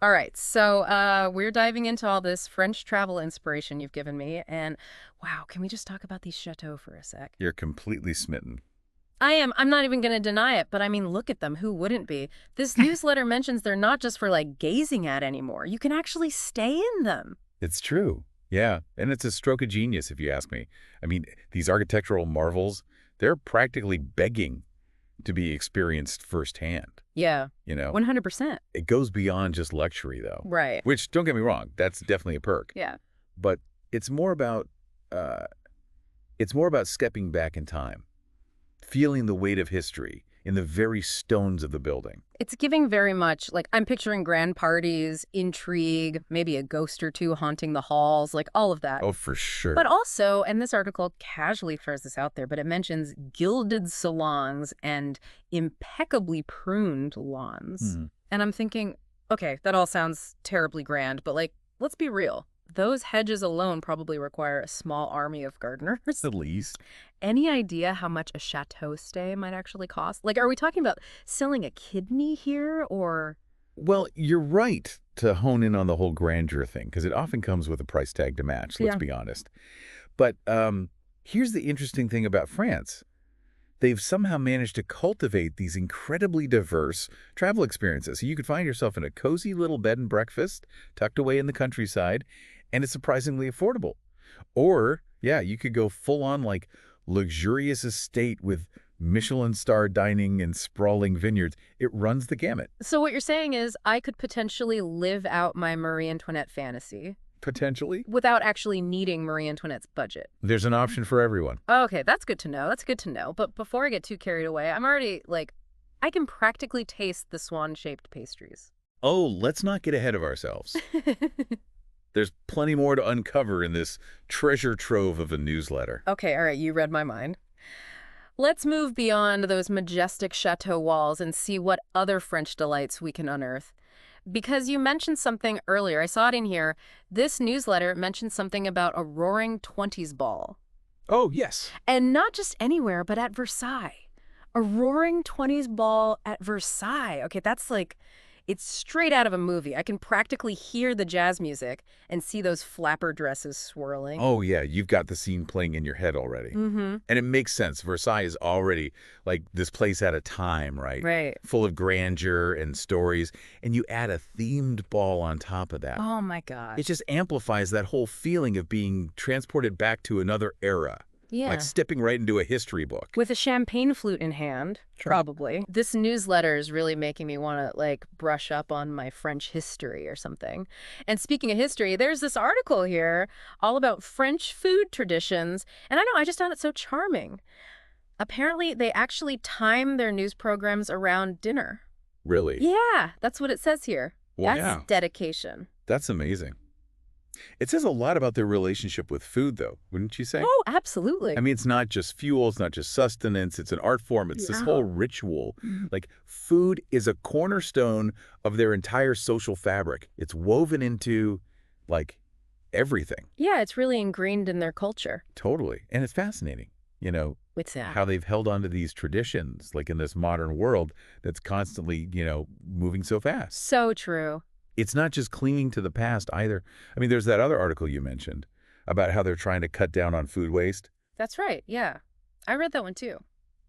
All right, so we're diving into all this French travel inspiration you've given me, and wow, can we just talk about these chateaux for a sec? You're completely smitten. I am. I'm not even going to deny it, but I mean, look at them. Who wouldn't be? This newsletter mentions they're not just for like gazing at anymore. You can actually stay in them. It's true. Yeah, and it's a stroke of genius if you ask me. I mean, these architectural marvels, they're practically begging to be experienced firsthand, Yeah, you know? 100%. It goes beyond just luxury though. Right. Which, don't get me wrong, that's definitely a perk. Yeah. But it's more about uh it's more about stepping back in time, feeling the weight of history in the very stones of the building. It's giving very much like I'm picturing grand parties, intrigue, maybe a ghost or two haunting the halls, like all of that. Oh, for But sure. also, and this article casually throws this out there, but it mentions gilded salons and impeccably pruned lawns. Hmm. And I'm thinking, okay, that all sounds terribly grand, but like, let's be real. Those hedges alone probably require a small army of gardeners. At least. Any idea how much a chateau stay might actually cost? Like, are we talking about selling a kidney here or? Well, you're right to hone in on the whole grandeur thing, because it often comes with a price tag to match, let's Yeah. be honest. But here's the interesting thing about France. They've somehow managed to cultivate these incredibly diverse travel experiences. So you could find yourself in a cozy little bed and breakfast tucked away in the countryside, and it's surprisingly affordable. Or, yeah, you could go full on like luxurious estate with Michelin star dining and sprawling vineyards. It runs the gamut, So what you're saying is I could potentially live out my Marie Antoinette fantasy potentially. without actually needing Marie Antoinette's budget. There's an option for everyone. Okay, that's good to know. That's good to know. But before I get too carried away, I'm already like, I can practically taste the swan-shaped pastries. Oh, let's not get ahead of ourselves. There's plenty more to uncover in this treasure trove of a newsletter. Okay, all right, you read my mind. Let's move beyond those majestic chateau walls and see what other French delights we can unearth. Because you mentioned something earlier, I saw it in here. This newsletter mentioned something about a roaring 20s ball. Oh, yes. And not just anywhere, but at Versailles. A roaring 20s ball at Versailles. Okay, that's like, it's straight out of a movie. I can practically hear the jazz music and see those flapper dresses swirling. Oh, yeah, you've got the scene playing in your head already. Mm-hmm. And it makes sense. Versailles is already like this place at a time, right? Right. Full of grandeur and stories. And you add a themed ball on top of that. Oh my God. It just amplifies that whole feeling of being transported back to another era. Yeah. Like stepping right into a history book. With a champagne flute in hand, probably. This newsletter is really making me want to, like, brush up on my French history or something. And speaking of history, there's this article here all about French food traditions. And I know, I just found it so charming. Apparently, they actually time their news programs around dinner. Really? Yeah, that's what it says here. Wow. That's dedication. That's amazing. It says a lot about their relationship with food, though, wouldn't you say? Oh, absolutely. I mean, it's not just fuel, it's not just sustenance, it's an art form, it's this Yeah. whole ritual. Mhm. Like, food is a cornerstone of their entire social fabric. It's woven into, like, everything. Yeah, it's really ingrained in their culture. Totally. And it's fascinating, What's that? how they've held on to these traditions, like in this modern world that's constantly, moving so fast. So true. It's not just clinging to the past either. I mean, there's that other article you mentioned about how they're trying to cut down on food waste. That's right, yeah. I read that one too.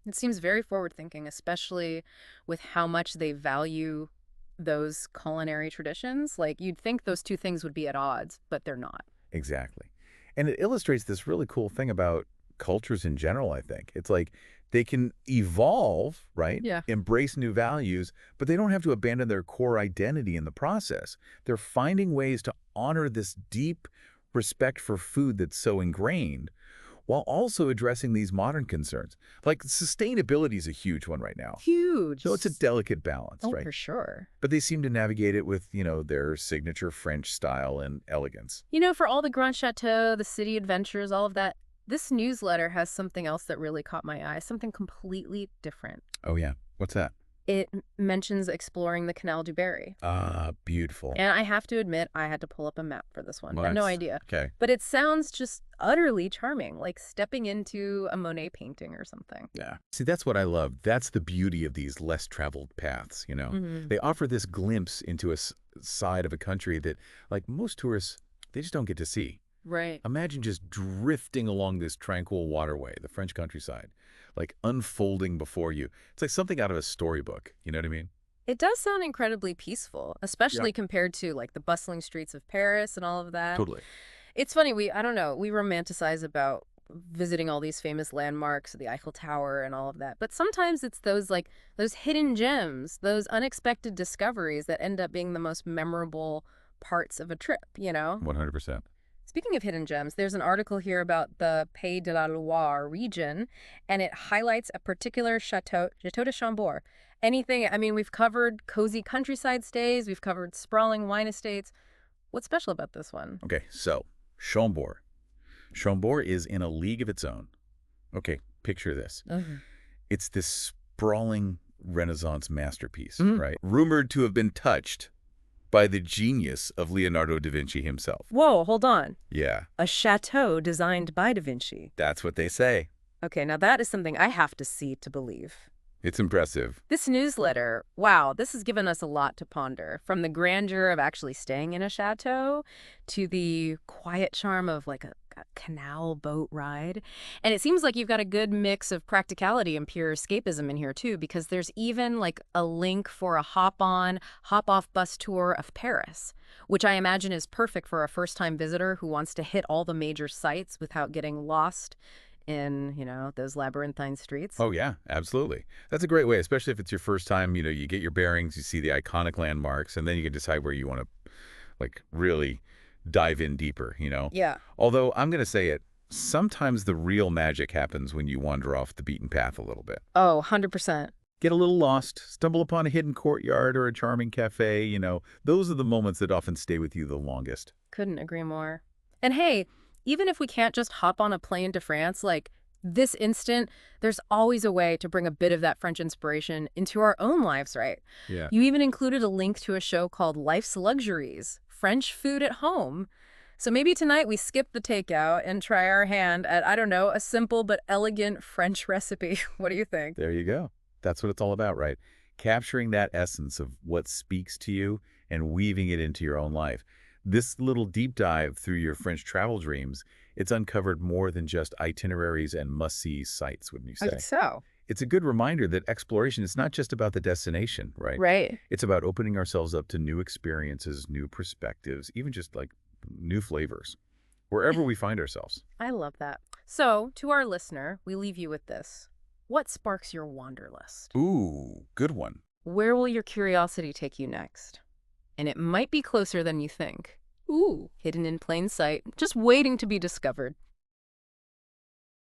It seems very forward-thinking, especially with how much they value those culinary traditions. Like, you'd think those two things would be at odds, but they're not. Exactly. And it illustrates this really cool thing about cultures in general, I think. It's like they can evolve, right? Yeah. Embrace new values, but they don't have to abandon their core identity in the process. They're finding ways to honor this deep respect for food that's so ingrained while also addressing these modern concerns. Like sustainability is a huge one right now. Huge. So it's a delicate balance, Oh, right? for sure. But they seem to navigate it with, their signature French style and elegance. You know, for all the Grand Chateau, the city adventures, all of that, this newsletter has something else that really caught my eye, something completely different. Oh, yeah. What's that? It mentions exploring the Canal du Barry. Ah, beautiful. And I have to admit, I had to pull up a map for this one. Had no What? idea. Okay. But it sounds just utterly charming, like stepping into a Monet painting or something. Yeah. See, that's what I love. That's the beauty of these less traveled paths, you know. Hmm. They offer this glimpse into a side of a country that, like most tourists, they just don't get to see. Right. Imagine just drifting along this tranquil waterway, the French countryside, like unfolding before you. It's like something out of a storybook. You know what I mean? It does sound incredibly peaceful, Yep. especially compared to like the bustling streets of Paris and all of that. Totally. It's funny, I don't know, we romanticize about visiting all these famous landmarks, the Eiffel Tower and all of that. But sometimes it's those hidden gems, those unexpected discoveries that end up being the most memorable parts of a trip, you know? 100%. Speaking of hidden gems, there's an article here about the Pays de la Loire region, and it highlights a particular chateau, Chateau de Chambord. I mean, we've covered cozy countryside stays, we've covered sprawling wine estates. What's special about this one? Okay, so Chambord. Chambord is in a league of its own. Okay, picture this. Mhm. It's this sprawling Renaissance masterpiece, Mhm. right? Rumored to have been touched by the genius of Leonardo da Vinci himself. Whoa, hold on. Yeah, A chateau designed by Da Vinci. that's what they say. Okay, now that is something I have to see to believe. It's impressive. This newsletter, wow, this has given us a lot to ponder. From the grandeur of actually staying in a chateau to the quiet charm of like a canal boat ride. And it seems like you've got a good mix of practicality and pure escapism in here too, because there's even like a link for a hop-on, hop-off bus tour of Paris, which I imagine is perfect for a first-time visitor who wants to hit all the major sites without getting lost in, those labyrinthine streets. Oh, yeah, absolutely. That's a great way, especially if it's your first time, you get your bearings, you see the iconic landmarks, and then you can decide where you want to, like, really dive in deeper. Yeah. Although, I'm going to say it, sometimes the real magic happens when you wander off the beaten path a little bit. Oh, 100%. Get a little lost, stumble upon a hidden courtyard or a charming cafe. Those are the moments that often stay with you the longest. Couldn't agree more. And hey, even if we can't just hop on a plane to France, like this instant, there's always a way to bring a bit of that French inspiration into our own lives, right? Yeah. You even included a link to a show called Life's Luxuries, French Food at Home. So maybe tonight we skip the takeout and try our hand at, I don't know, a simple but elegant French recipe. What do you think? There you go. That's what it's all about, right? Capturing that essence of what speaks to you and weaving it into your own life. This little deep dive through your French travel dreams, it's uncovered more than just itineraries and must-see sites, wouldn't you I say? think so. It's a good reminder that exploration is not just about the destination, right? Right. It's about opening ourselves up to new experiences, new perspectives, even just like new flavors, wherever we find ourselves. I love that. So, to our listener, we leave you with this. What sparks your wanderlust? Ooh, good one. Where will your curiosity take you next? And it might be closer than you think. Ooh, hidden in plain sight, just waiting to be discovered.